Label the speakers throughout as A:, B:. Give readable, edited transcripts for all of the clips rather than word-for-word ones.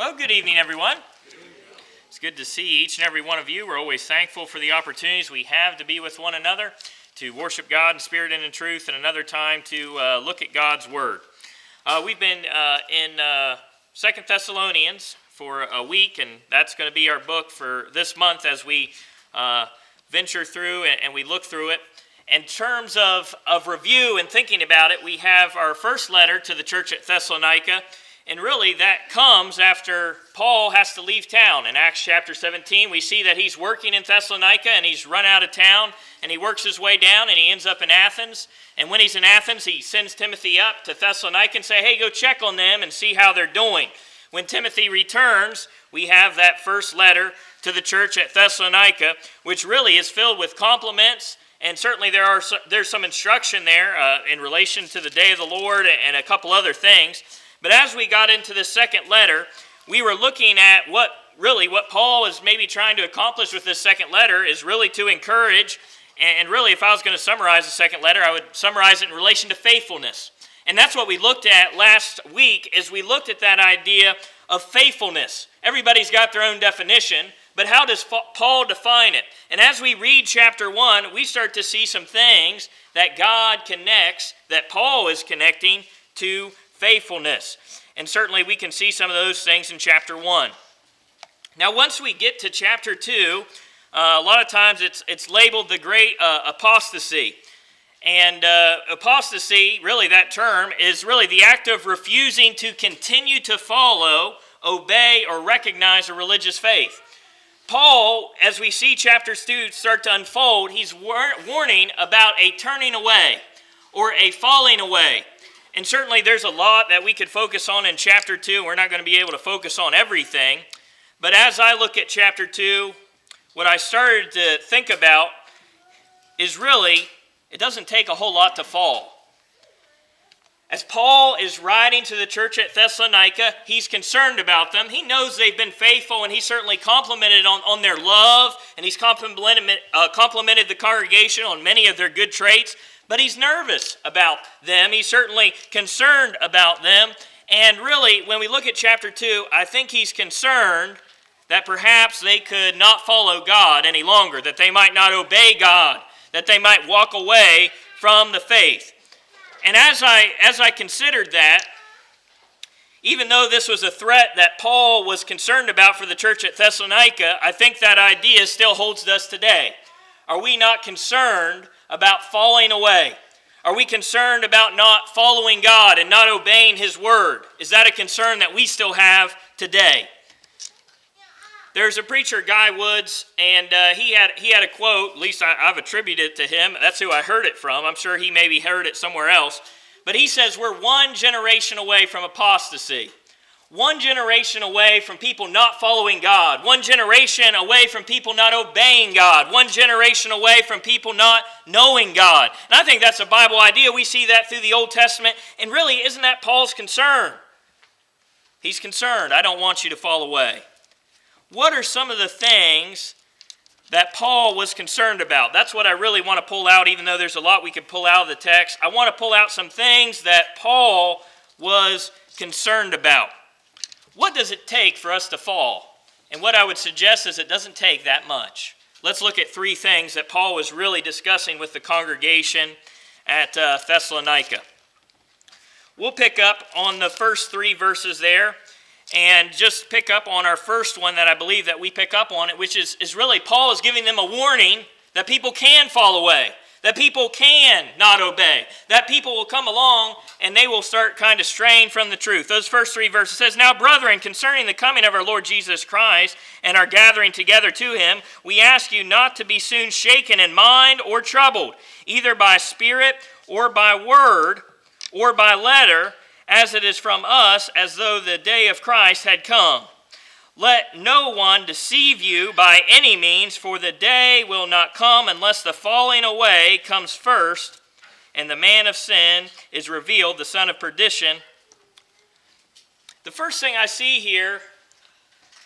A: Well, good evening, everyone. It's good to see each and every one of you. We're always thankful for the opportunities we have to be with one another, to worship God in spirit and in truth, and another time to look at God's Word. We've been in 2 Thessalonians for a week, and that's going to be our book for this month as we venture through and we look through it. In terms of review and thinking about it, we have our first letter to the church at Thessalonica. And really, that comes after Paul has to leave town. In Acts chapter 17, we see that he's working in Thessalonica, and he's run out of town, and he works his way down, and he ends up in Athens. And when he's in Athens, he sends Timothy up to Thessalonica and say, hey, go check on them and see how they're doing. When Timothy returns, we have that first letter to the church at Thessalonica, which really is filled with compliments. And certainly there's some instruction there in relation to the day of the Lord and a couple other things. But as we got into the second letter, we were looking at what Paul is maybe trying to accomplish with this second letter is really to encourage, and really if I was going to summarize the second letter, I would summarize it in relation to faithfulness. And that's what we looked at last week, is we looked at that idea of faithfulness. Everybody's got their own definition, but how does Paul define it? And as we read chapter 1, we start to see some things that God connects, that Paul is connecting to faithfulness. And certainly we can see some of those things in chapter 1. Now once we get to chapter 2, a lot of times it's labeled the great apostasy. And apostasy, really that term, is really the act of refusing to continue to follow, obey, or recognize a religious faith. Paul, as we see chapter 2 start to unfold, he's warning about a turning away or a falling away. And certainly there's a lot that we could focus on in chapter 2. We're not going to be able to focus on everything. But as I look at chapter 2, what I started to think about is really, it doesn't take a whole lot to fall. As Paul is writing to the church at Thessalonica, he's concerned about them. He knows they've been faithful, and he certainly complimented on their love, and he's complimented the congregation on many of their good traits. But he's nervous about them. He's certainly concerned about them. And really, when we look at chapter 2, I think he's concerned that perhaps they could not follow God any longer, that they might not obey God, that they might walk away from the faith. And as I considered that, even though this was a threat that Paul was concerned about for the church at Thessalonica, I think that idea still holds us today. Are we not concerned about falling away? Are we concerned about not following God and not obeying His Word? Is that a concern that we still have today? There's a preacher, Guy Woods, and he had a quote, at least I've attributed it to him. That's who I heard it from. I'm sure he maybe heard it somewhere else. But he says, we're one generation away from apostasy. One generation away from people not following God. One generation away from people not obeying God. One generation away from people not knowing God. And I think that's a Bible idea. We see that through the Old Testament. And really, isn't that Paul's concern? He's concerned. I don't want you to fall away. What are some of the things that Paul was concerned about? That's what I really want to pull out, even though there's a lot we could pull out of the text. I want to pull out some things that Paul was concerned about. What does it take for us to fall? And what I would suggest is it doesn't take that much. Let's look at three things that Paul was really discussing with the congregation at Thessalonica. We'll pick up on the first three verses there and just pick up on our first one that I believe that we pick up on it, which is really Paul is giving them a warning that people can fall away, that people can not obey, that people will come along and they will start kind of straying from the truth. Those first three verses says, now, brethren, concerning the coming of our Lord Jesus Christ and our gathering together to Him, we ask you not to be soon shaken in mind or troubled, either by spirit or by word or by letter, as it is from us, as though the day of Christ had come. Let no one deceive you by any means, for the day will not come unless the falling away comes first, and the man of sin is revealed, the son of perdition. The first thing I see here,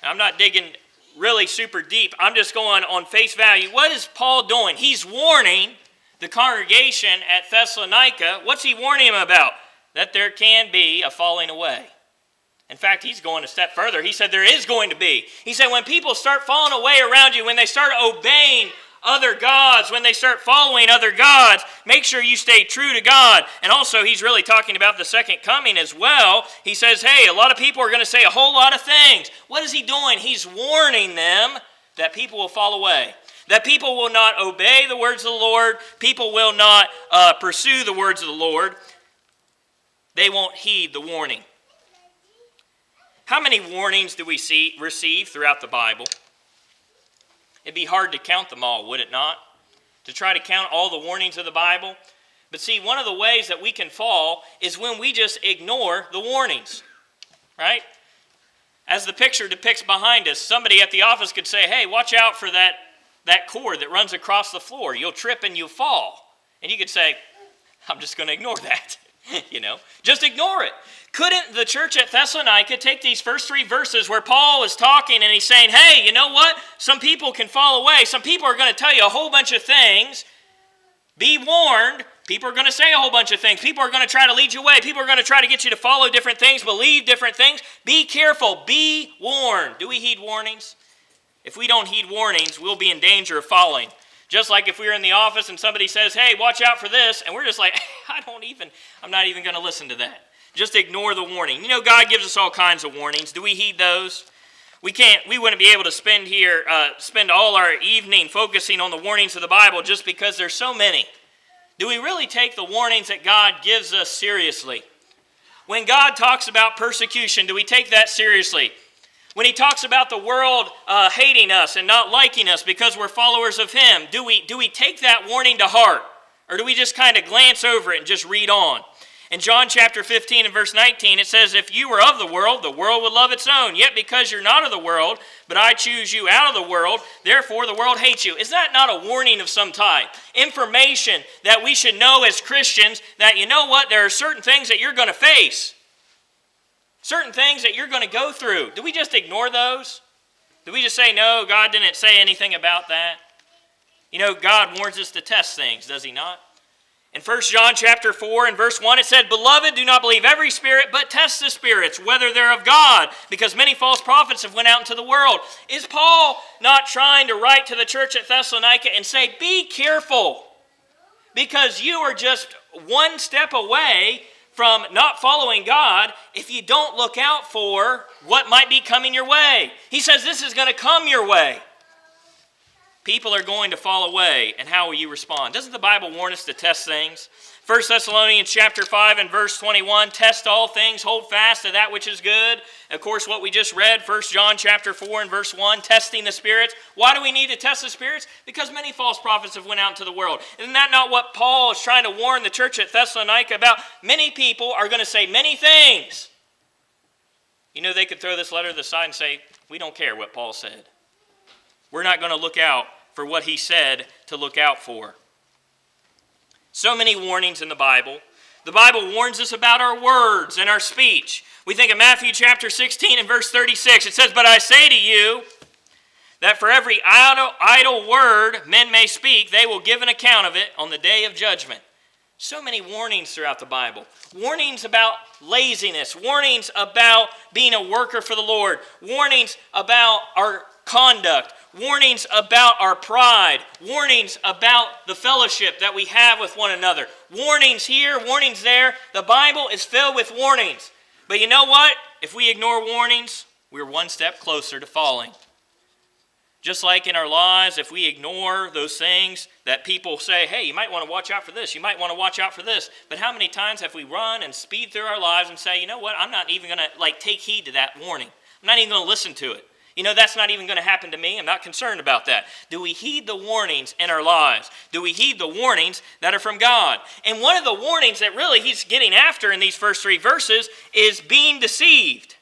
A: I'm not digging really super deep, I'm just going on face value. What is Paul doing? He's warning the congregation at Thessalonica. What's he warning them about? That there can be a falling away. In fact, he's going a step further. He said there is going to be. He said when people start falling away around you, when they start obeying other gods, when they start following other gods, make sure you stay true to God. And also, he's really talking about the second coming as well. He says, hey, a lot of people are going to say a whole lot of things. What is he doing? He's warning them that people will fall away, that people will not obey the words of the Lord, people will not pursue the words of the Lord. They won't heed the warning. How many warnings do we receive throughout the Bible? It'd be hard to count them all, would it not? To try to count all the warnings of the Bible. But see, one of the ways that we can fall is when we just ignore the warnings, right? As the picture depicts behind us, somebody at the office could say, hey, watch out for that cord that runs across the floor. You'll trip and you'll fall. And you could say, I'm just going to ignore that. Just ignore it. Couldn't the church at Thessalonica take these first 3 verses where Paul is talking and he's saying, hey, you know what? Some people can fall away. Some people are going to tell you a whole bunch of things. Be warned. People are going to say a whole bunch of things. People are going to try to lead you away. People are going to try to get you to follow different things, believe different things. Be careful. Be warned. Do we heed warnings? If we don't heed warnings, we'll be in danger of falling. Just like if we were in the office and somebody says, hey, watch out for this, and we're just like, I'm not even going to listen to that. Just ignore the warning. God gives us all kinds of warnings. Do we heed those? We wouldn't be able to spend all our evening focusing on the warnings of the Bible just because there's so many. Do we really take the warnings that God gives us seriously? When God talks about persecution, do we take that seriously? When he talks about the world hating us and not liking us because we're followers of him, do we take that warning to heart? Or do we just kind of glance over it and just read on? In John chapter 15 and verse 19, it says, if you were of the world would love its own. Yet because you're not of the world, but I choose you out of the world, therefore the world hates you. Is that not a warning of some type? Information that we should know as Christians that, you know what, there are certain things that you're going to face. Certain things that you're going to go through. Do we just ignore those? Do we just say, no, God didn't say anything about that? God warns us to test things, does he not? In 1 John chapter 4 and verse 1, it said, beloved, do not believe every spirit, but test the spirits, whether they're of God, because many false prophets have went out into the world. Is Paul not trying to write to the church at Thessalonica and say, be careful, because you are just one step away from not following God if you don't look out for what might be coming your way? He says this is going to come your way. People are going to fall away, and how will you respond? Doesn't the Bible warn us to test things? 1 Thessalonians chapter 5 and verse 21, test all things, hold fast to that which is good. Of course, what we just read, 1 John chapter 4 and verse 1, testing the spirits. Why do we need to test the spirits? Because many false prophets have went out into the world. Isn't that not what Paul is trying to warn the church at Thessalonica about? Many people are going to say many things. They could throw this letter to the side and say, we don't care what Paul said. We're not going to look out for what he said to look out for. So many warnings in the Bible. The Bible warns us about our words and our speech. We think of Matthew chapter 16 and verse 36. It says, but I say to you that for every idle word men may speak, they will give an account of it on the day of judgment. So many warnings throughout the Bible. Warnings about laziness. Warnings about being a worker for the Lord. Warnings about our conduct. Warnings about our pride. Warnings about the fellowship that we have with one another. Warnings here, warnings there. The Bible is filled with warnings. But you know what? If we ignore warnings, we're one step closer to falling. Just like in our lives, if we ignore those things that people say, hey, you might want to watch out for this, you might want to watch out for this. But how many times have we run and speed through our lives and say, you know what, I'm not even going to take heed to that warning. I'm not even going to listen to it. That's not even going to happen to me. I'm not concerned about that. Do we heed the warnings in our lives? Do we heed the warnings that are from God? And one of the warnings that really he's getting after in these first 3 verses is being deceived.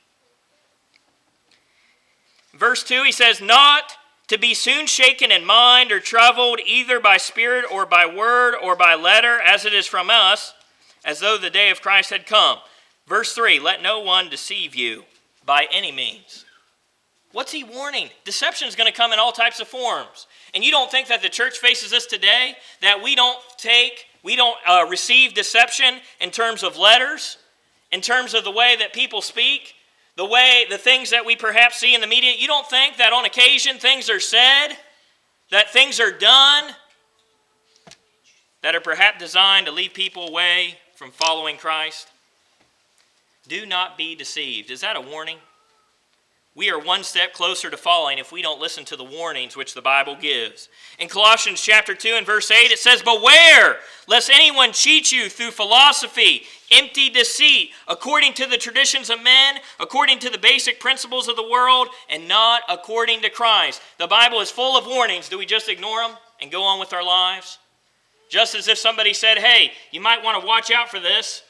A: Verse 2, he says, not to be soon shaken in mind or troubled either by spirit or by word or by letter, as it is from us, as though the day of Christ had come. Verse 3, let no one deceive you by any means. What's he warning? Deception is going to come in all types of forms. And you don't think that the church faces this today? That we don't receive deception in terms of letters, in terms of the way that people speak? the things that we perhaps see in the media, you don't think that on occasion things are said, that things are done, that are perhaps designed to lead people away from following Christ? Do not be deceived. Is that a warning? We are one step closer to falling if we don't listen to the warnings which the Bible gives. In Colossians chapter 2 and verse 8, it says, "Beware, lest anyone cheat you through philosophy, empty deceit, according to the traditions of men, according to the basic principles of the world, and not according to Christ." The Bible is full of warnings. Do we just ignore them and go on with our lives? Just as if somebody said, "Hey, you might want to watch out for this."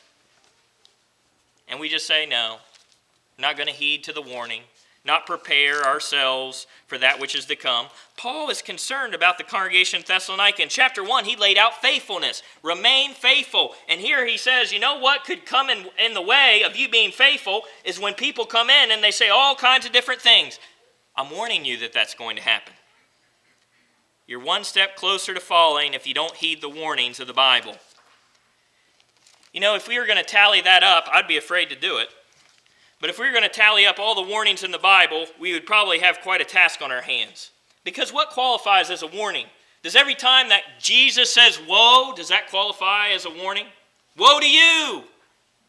A: And we just say, "No, I'm not going to heed to the warning, not prepare ourselves for that which is to come." Paul is concerned about the congregation in Thessalonica. In chapter 1, he laid out faithfulness. Remain faithful. And here he says, you know what could come in the way of you being faithful is when people come in and they say all kinds of different things. I'm warning you that that's going to happen. You're one step closer to falling if you don't heed the warnings of the Bible. You know, if we were going to tally that up, I'd be afraid to do it. But if we were going to tally up all the warnings in the Bible, we would probably have quite a task on our hands. Because what qualifies as a warning? Does every time that Jesus says, "Woe," does that qualify as a warning? Woe to you!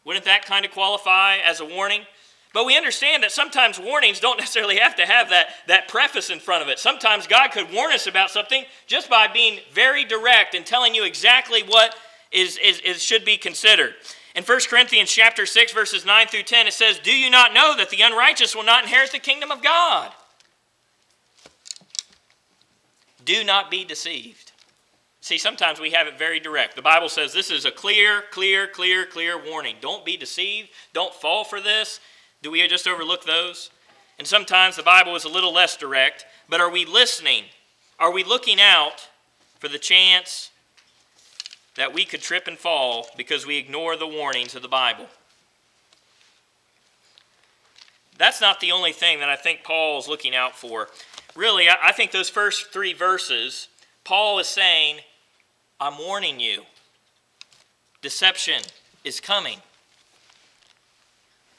A: Wouldn't that kind of qualify as a warning? But we understand that sometimes warnings don't necessarily have to have that preface in front of it. Sometimes God could warn us about something just by being very direct and telling you exactly what should be considered. In 1 Corinthians chapter 6, verses 9 through 10, it says, "Do you not know that the unrighteous will not inherit the kingdom of God?" Do not be deceived. See, sometimes we have it very direct. The Bible says this is a clear warning. Don't be deceived. Don't fall for this. Do we just overlook those? And sometimes the Bible is a little less direct. But are we listening? Are we looking out for the chance that we could trip and fall because we ignore the warnings of the Bible? That's not the only thing that I think Paul is looking out for. Really, I think those first 3 verses, Paul is saying, I'm warning you. Deception is coming.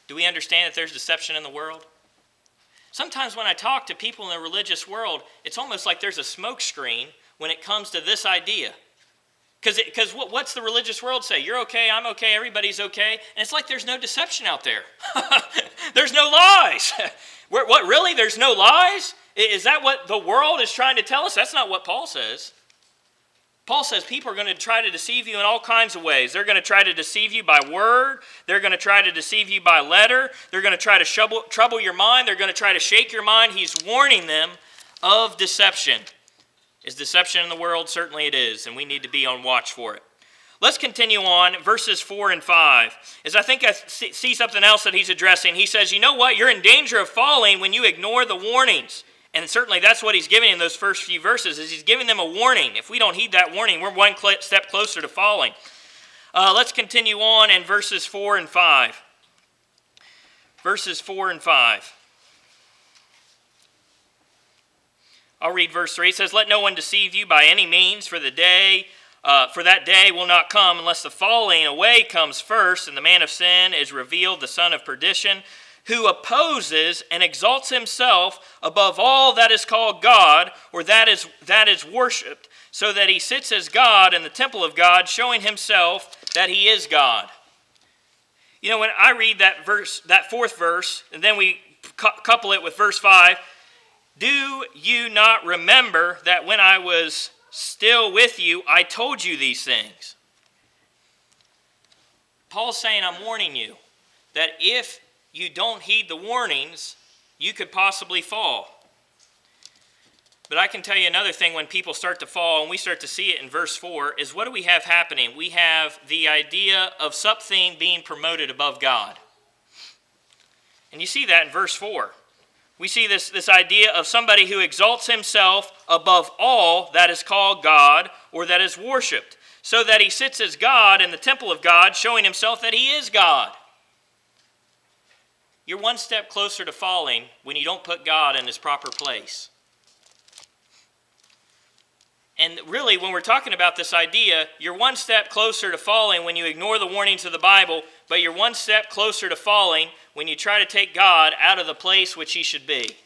A: Do we understand that there's deception in the world? Sometimes when I talk to people in the religious world, it's almost like there's a smoke screen when it comes to this idea. Because what's the religious world say? You're okay, I'm okay, everybody's okay. And it's like there's no deception out there. There's no lies. What, really? There's no lies? Is that what the world is trying to tell us? That's not what Paul says. Paul says people are going to try to deceive you in all kinds of ways. They're going to try to deceive you by word. They're going to try to deceive you by letter. They're going to try to trouble your mind. They're going to try to shake your mind. He's warning them of deception. Is deception in the world? Certainly it is, and we need to be on watch for it. Let's continue on, verses 4 and 5. As I think I see something else that he's addressing. He says, you know what? You're in danger of falling when you ignore the warnings. And certainly that's what he's giving in those first few verses, is he's giving them a warning. If we don't heed that warning, we're one step closer to falling. Let's continue on in verses 4 and 5. Verses 4 and 5. I'll read verse 3. It says, let no one deceive you by any means, for that day will not come unless the falling away comes first, and the man of sin is revealed, the son of perdition, who opposes and exalts himself above all that is called God, or that is worshipped, so that he sits as God in the temple of God, showing himself that he is God. You know, when I read that verse, that fourth verse, and then we couple it with verse 5, do you not remember that when I was still with you, I told you these things? Paul's saying, I'm warning you that if you don't heed the warnings, you could possibly fall. But I can tell you another thing when people start to fall, and we start to see it in verse 4, is what do we have happening? We have the idea of something being promoted above God. And you see that in verse 4. We see this idea of somebody who exalts himself above all that is called God or that is worshipped, so that he sits as God in the temple of God, showing himself that he is God. You're one step closer to falling when you don't put God in his proper place. And really, when we're talking about this idea, you're one step closer to falling when you ignore the warnings of the Bible, but you're one step closer to falling when you try to take God out of the place which he should be.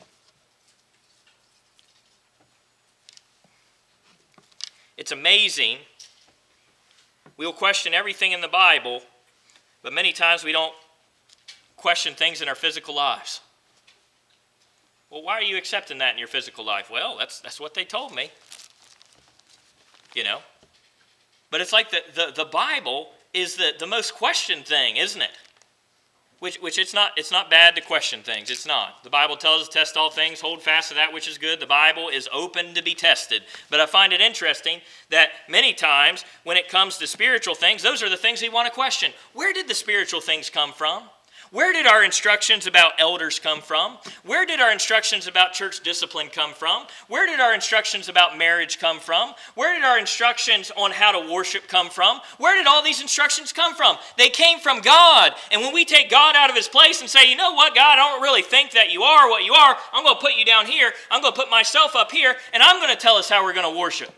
A: It's amazing. We'll question everything in the Bible, but many times we don't question things in our physical lives. Well, why are you accepting that in your physical life? Well, that's what they told me. You know? But it's like the Bible is the most questioned thing, isn't it? Which it's not bad to question things. It's not. The Bible tells us, test all things, hold fast to that which is good. The Bible is open to be tested. But I find it interesting that many times when it comes to spiritual things, those are the things we want to question. Where did the spiritual things come from? Where did our instructions about elders come from? Where did our instructions about church discipline come from? Where did our instructions about marriage come from? Where did our instructions on how to worship come from? Where did all these instructions come from? They came from God. And when we take God out of his place and say, you know what, God, I don't really think that you are what you are. I'm going to put you down here. I'm going to put myself up here. And I'm going to tell us how we're going to worship.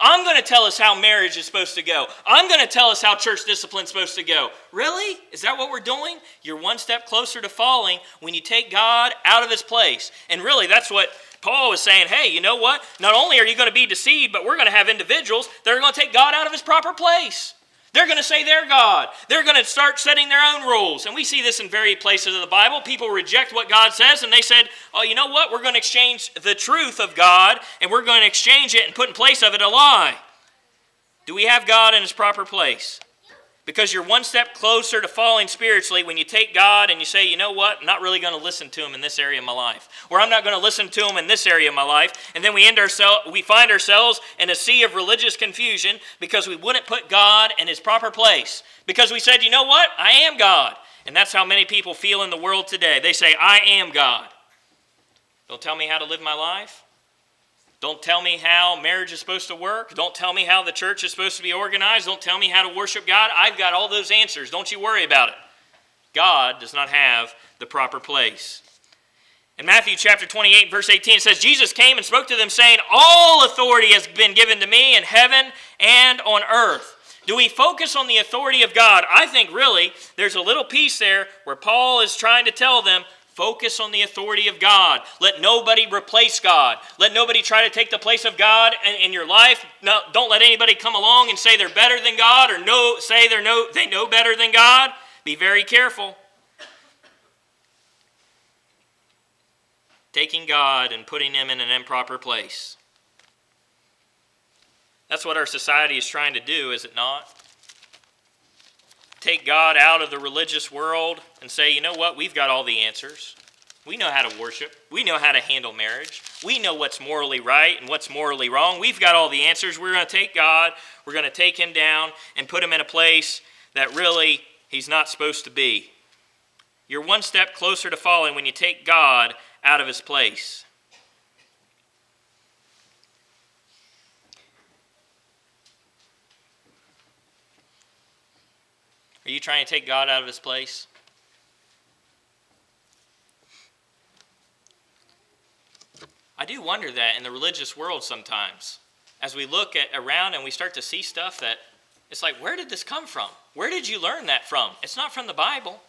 A: I'm going to tell us how marriage is supposed to go. I'm going to tell us how church discipline is supposed to go. Really? Is that what we're doing? You're one step closer to falling when you take God out of his place. And really, that's what Paul was saying. Hey, you know what? Not only are you going to be deceived, but we're going to have individuals that are going to take God out of his proper place. They're going to say they're God. They're going to start setting their own rules. And we see this in various places of the Bible. People reject what God says, and they said, oh, you know what? We're going to exchange the truth of God, and we're going to exchange it and put in place of it a lie. Do we have God in his proper place? Because you're one step closer to falling spiritually when you take God and you say, you know what? I'm not really going to listen to him in this area of my life. Or I'm not going to listen to him in this area of my life. And then we find ourselves in a sea of religious confusion because we wouldn't put God in his proper place. Because we said, you know what? I am God. And that's how many people feel in the world today. They say, I am God. Don't tell me how to live my life. Don't tell me how marriage is supposed to work. Don't tell me how the church is supposed to be organized. Don't tell me how to worship God. I've got all those answers. Don't you worry about it. God does not have the proper place. In Matthew chapter 28, verse 18, it says, Jesus came and spoke to them, saying, all authority has been given to me in heaven and on earth. Do we focus on the authority of God? I think really there's a little piece there where Paul is trying to tell them, focus on the authority of God. Let nobody replace God. Let nobody try to take the place of God in your life. No, don't let anybody come along and say they're better than God or say they know better than God. Be very careful. Taking God and putting him in an improper place. That's what our society is trying to do, is it not? Take God out of the religious world and say, you know what, we've got all the answers. We know how to worship. We know how to handle marriage. We know what's morally right and what's morally wrong. We've got all the answers. We're going to take God, we're going to take him down and put him in a place that really he's not supposed to be. You're one step closer to falling when you take God out of his place. Are you trying to take God out of his place? I do wonder that in the religious world sometimes. As we look around and we start to see stuff that it's like, where did this come from? Where did you learn that from? It's not from the Bible.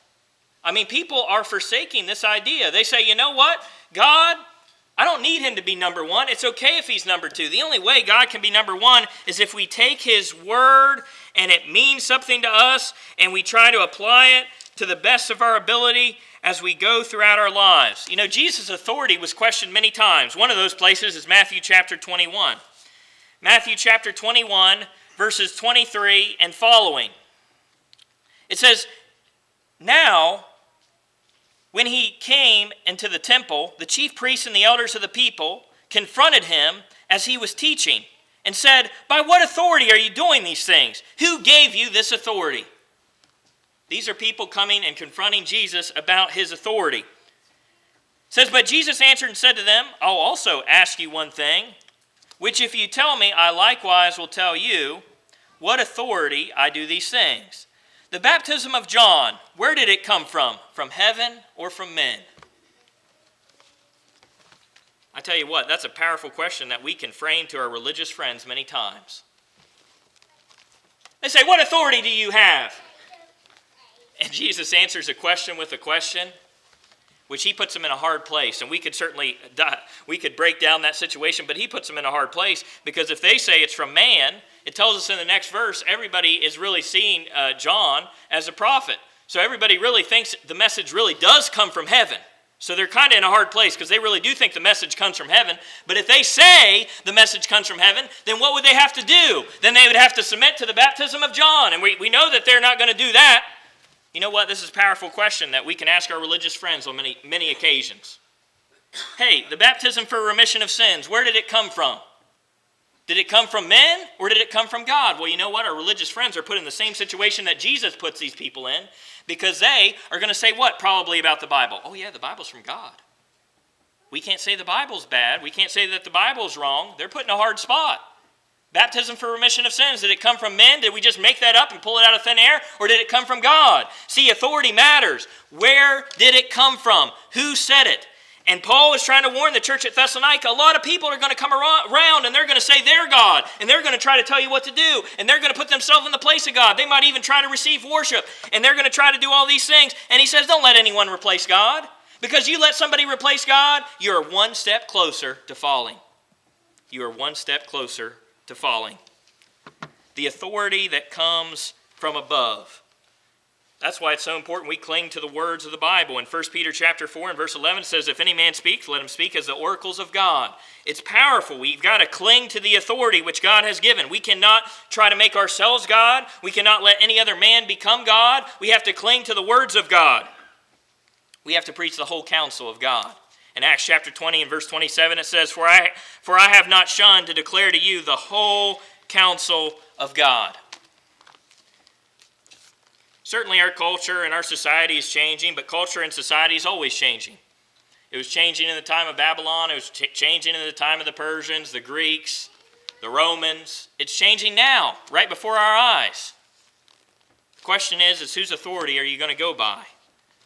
A: I mean, people are forsaking this idea. They say, you know what? God, I don't need him to be number one. It's okay if he's number two. The only way God can be number one is if we take his word and it means something to us and we try to apply it to the best of our ability as we go throughout our lives. You know, Jesus' authority was questioned many times. One of those places is Matthew chapter 21. Matthew chapter 21, verses 23 and following. It says, now, when he came into the temple, the chief priests and the elders of the people confronted him as he was teaching and said, by what authority are you doing these things? Who gave you this authority? These are people coming and confronting Jesus about his authority. It says, but Jesus answered and said to them, I'll also ask you one thing, which if you tell me, I likewise will tell you what authority I do these things. The baptism of John, where did it come from? From heaven or from men? I tell you what, that's a powerful question that we can frame to our religious friends many times. They say, what authority do you have? And Jesus answers a question with a question, which he puts them in a hard place. And we could certainly, we could break down that situation, but he puts them in a hard place, because if they say it's from man, it tells us in the next verse, everybody is really seeing John as a prophet. So everybody really thinks the message really does come from heaven. So they're kind of in a hard place, because they really do think the message comes from heaven. But if they say the message comes from heaven, then what would they have to do? Then they would have to submit to the baptism of John. And we know that they're not going to do that. You know what? This is a powerful question that we can ask our religious friends on many occasions. Hey, the baptism for remission of sins, where did it come from? Did it come from men, or did it come from God? Well, you know what? Our religious friends are put in the same situation that Jesus puts these people in, because they are going to say what probably about the Bible? Oh yeah, the Bible's from God. We can't say the Bible's bad. We can't say that the Bible's wrong. They're put in a hard spot. Baptism for remission of sins, did it come from men? Did we just make that up and pull it out of thin air? Or did it come from God? See, authority matters. Where did it come from? Who said it? And Paul was trying to warn the church at Thessalonica, a lot of people are going to come around and they're going to say they're God. And they're going to try to tell you what to do. And they're going to put themselves in the place of God. They might even try to receive worship. And they're going to try to do all these things. And he says, don't let anyone replace God. Because you let somebody replace God, you're one step closer to falling. You are one step closer to falling. The authority that comes from above. That's why it's so important we cling to the words of the Bible. In 1 Peter chapter 4 and verse 11 it says, if any man speaks, let him speak as the oracles of God. It's powerful. We've got to cling to the authority which God has given. We cannot try to make ourselves God. We cannot let any other man become God. We have to cling to the words of God. We have to preach the whole counsel of God. In Acts chapter 20 and verse 27 it says, For I have not shunned to declare to you the whole counsel of God. Certainly our culture and our society is changing, but culture and society is always changing. It was changing in the time of Babylon. It was changing in the time of the Persians, the Greeks, the Romans. It's changing now, right before our eyes. The question is whose authority are you going to go by?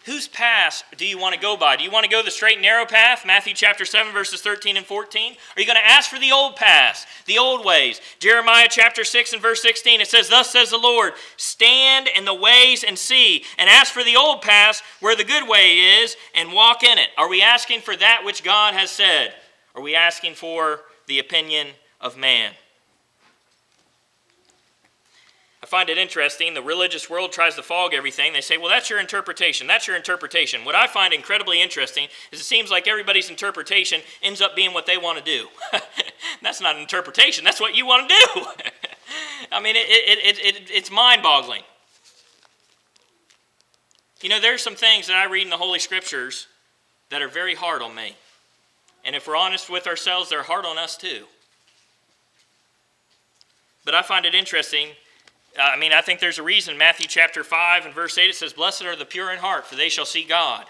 A: Whose path do you want to go by? Do you want to go the straight and narrow path? Matthew chapter 7, verses 13 and 14? Are you going to ask for the old paths, the old ways? Jeremiah chapter 6 and verse 16, it says, Thus says the Lord, stand in the ways and see, and ask for the old paths where the good way is, and walk in it. Are we asking for that which God has said? Are we asking for the opinion of man? I find it interesting. The religious world tries to fog everything. They say, well, that's your interpretation. That's your interpretation. What I find incredibly interesting is it seems like everybody's interpretation ends up being what they want to do. That's not an interpretation. That's what you want to do. I mean, it's mind-boggling. You know, there's some things that I read in the Holy Scriptures that are very hard on me. And if we're honest with ourselves, they're hard on us too. But I find it interesting. I think there's a reason. Matthew chapter 5 and verse 8, it says, Blessed are the pure in heart, for they shall see God.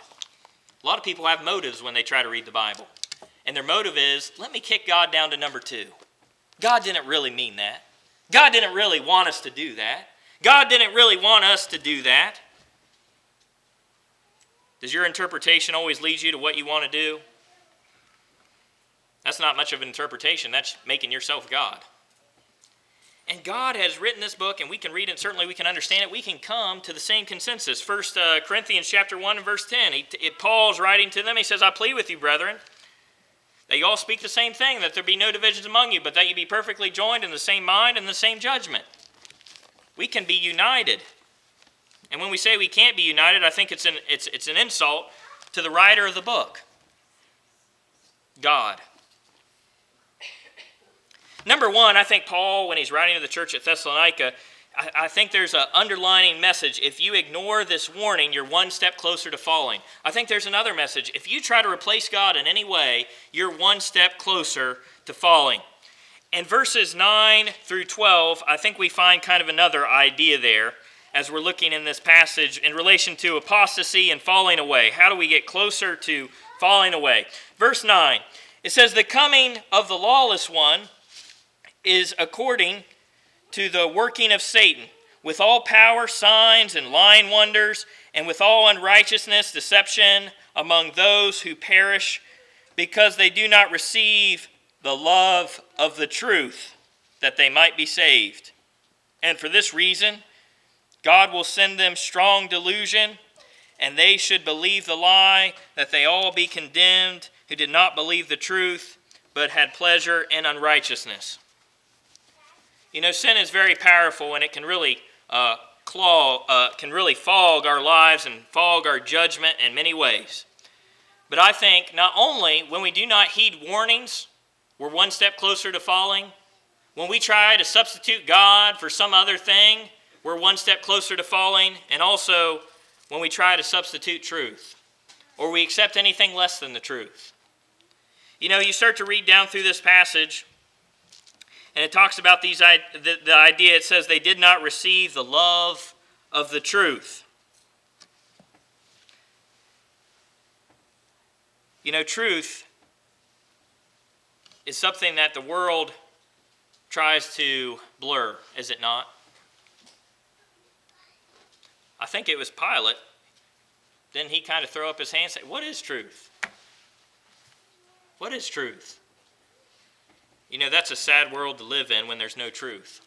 A: A lot of people have motives when they try to read the Bible. And their motive is, let me kick God down to number 2. God didn't really mean that. God didn't really want us to do that. God didn't really want us to do that. Does your interpretation always lead you to what you want to do? That's not much of an interpretation. That's making yourself God. And God has written this book, and we can read it, and certainly we can understand it. We can come to the same consensus. 1 Corinthians chapter 1 and verse 10, Paul's writing to them. He says, I plead with you, brethren, that you all speak the same thing, that there be no divisions among you, but that you be perfectly joined in the same mind and the same judgment. We can be united. And when we say we can't be united, I think it's an insult to the writer of the book, God. Number one, I think Paul, when he's writing to the church at Thessalonica, I think there's an underlining message. If you ignore this warning, you're one step closer to falling. I think there's another message. If you try to replace God in any way, you're one step closer to falling. In verses 9 through 12, I think we find kind of another idea there as we're looking in this passage in relation to apostasy and falling away. How do we get closer to falling away? Verse 9, it says, The coming of the lawless one is according to the working of Satan, with all power, signs, and lying wonders, and with all unrighteousness, deception among those who perish, because they do not receive the love of the truth, that they might be saved. And for this reason, God will send them strong delusion, and they should believe the lie, that they all be condemned who did not believe the truth, but had pleasure in unrighteousness. You know, sin is very powerful, and it can really fog our lives and fog our judgment in many ways. But I think not only when we do not heed warnings, we're one step closer to falling. When we try to substitute God for some other thing, we're one step closer to falling. And also when we try to substitute truth, or we accept anything less than the truth. You know, you start to read down through this passage, and it talks about the idea. It says they did not receive the love of the truth. You know, truth is something that the world tries to blur, is it not? I think it was Pilate. Then he kind of throw up his hand and say, what is truth? What is truth? You know, that's a sad world to live in when there's no truth.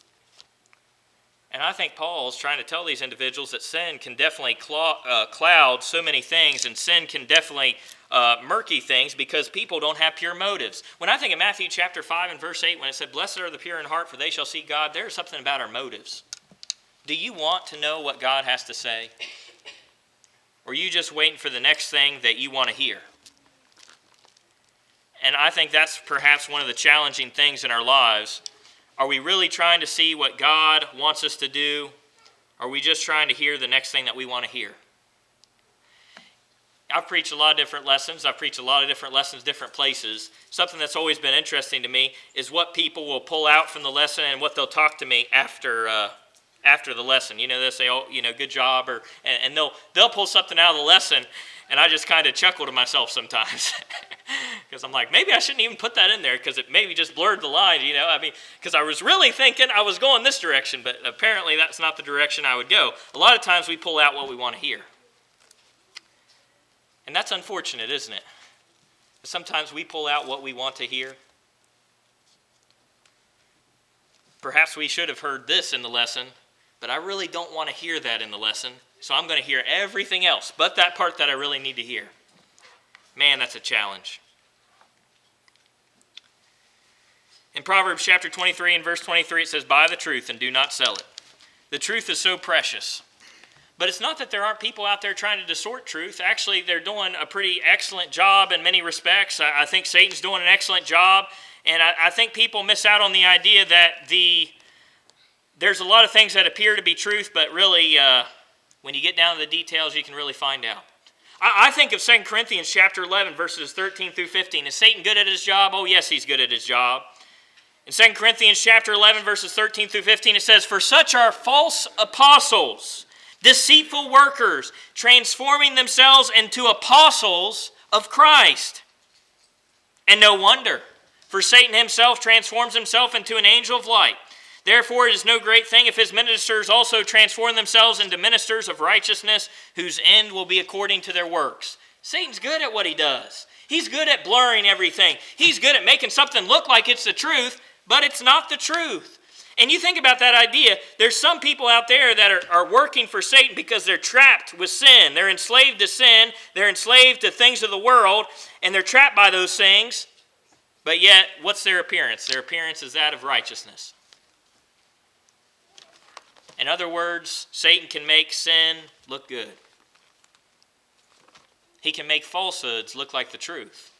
A: And I think Paul's trying to tell these individuals that sin can definitely cloud so many things, and sin can definitely murky things because people don't have pure motives. When I think of Matthew chapter 5 and verse 8, when it said, blessed are the pure in heart, for they shall see God, there's something about our motives. Do you want to know what God has to say? Or are you just waiting for the next thing that you want to hear? And I think that's perhaps one of the challenging things in our lives. Are we really trying to see what God wants us to do? Or are we just trying to hear the next thing that we want to hear? I've preached a lot of different lessons. I've preached a lot of different lessons, different places. Something that's always been interesting to me is what people will pull out from the lesson and what they'll talk to me after the lesson. You know, they'll say, oh, you know, good job. And they'll pull something out of the lesson, and I just kind of chuckle to myself sometimes. Because I'm like, maybe I shouldn't even put that in there because it maybe just blurred the line, you know. I mean, because I was really thinking I was going this direction, but apparently that's not the direction I would go. A lot of times we pull out what we want to hear. And that's unfortunate, isn't it? Sometimes we pull out what we want to hear. Perhaps we should have heard this in the lesson, but I really don't want to hear that in the lesson, so I'm going to hear everything else but that part that I really need to hear. Man, that's a challenge. In Proverbs chapter 23 and verse 23, it says, buy the truth and do not sell it. The truth is so precious. But it's not that there aren't people out there trying to distort truth. Actually, they're doing a pretty excellent job in many respects. I think Satan's doing an excellent job. And I think people miss out on the idea that there's a lot of things that appear to be truth, but really, when you get down to the details, you can really find out. I think of 2 Corinthians chapter 11, verses 13 through 15. Is Satan good at his job? Oh, yes, he's good at his job. In 2 Corinthians chapter 11, verses 13 through 15, it says, for such are false apostles, deceitful workers, transforming themselves into apostles of Christ. And no wonder, for Satan himself transforms himself into an angel of light. Therefore, it is no great thing if his ministers also transform themselves into ministers of righteousness, whose end will be according to their works. Satan's good at what he does. He's good at blurring everything. He's good at making something look like it's the truth, but it's not the truth. And you think about that idea, there's some people out there that are working for Satan because they're trapped with sin. They're enslaved to sin. They're enslaved to things of the world, and they're trapped by those things. But yet, what's their appearance? Their appearance is that of righteousness. In other words, Satan can make sin look good. He can make falsehoods look like the truth.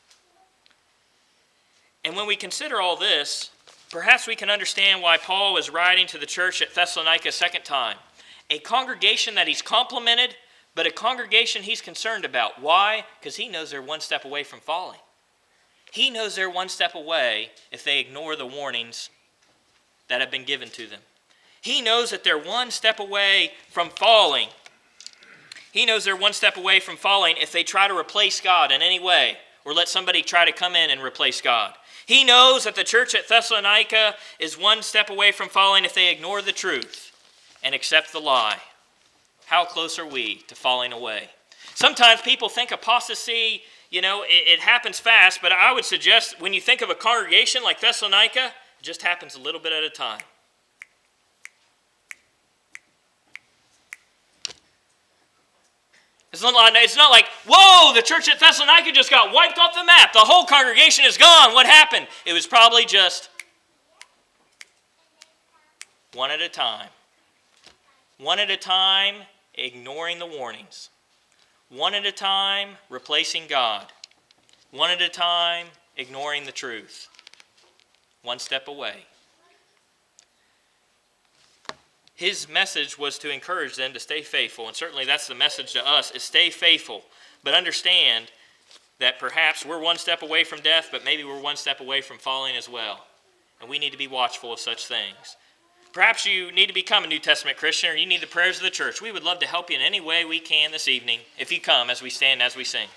A: And when we consider all this, perhaps we can understand why Paul was writing to the church at Thessalonica a second time. A congregation that he's complimented, but a congregation he's concerned about. Why? Because he knows they're one step away from falling. He knows they're one step away if they ignore the warnings that have been given to them. He knows that they're one step away from falling. He knows they're one step away from falling if they try to replace God in any way or let somebody try to come in and replace God. He knows that the church at Thessalonica is one step away from falling if they ignore the truth and accept the lie. How close are we to falling away? Sometimes people think apostasy, it happens fast, but I would suggest when you think of a congregation like Thessalonica, it just happens a little bit at a time. It's not like, whoa, the church at Thessalonica just got wiped off the map. The whole congregation is gone. What happened? It was probably just one at a time. One at a time, ignoring the warnings. One at a time, replacing God. One at a time, ignoring the truth. One step away. His message was to encourage them to stay faithful, and certainly that's the message to us, is stay faithful. But understand that perhaps we're one step away from death, but maybe we're one step away from falling as well. And we need to be watchful of such things. Perhaps you need to become a New Testament Christian, or you need the prayers of the church. We would love to help you in any way we can this evening if you come as we stand, as we sing.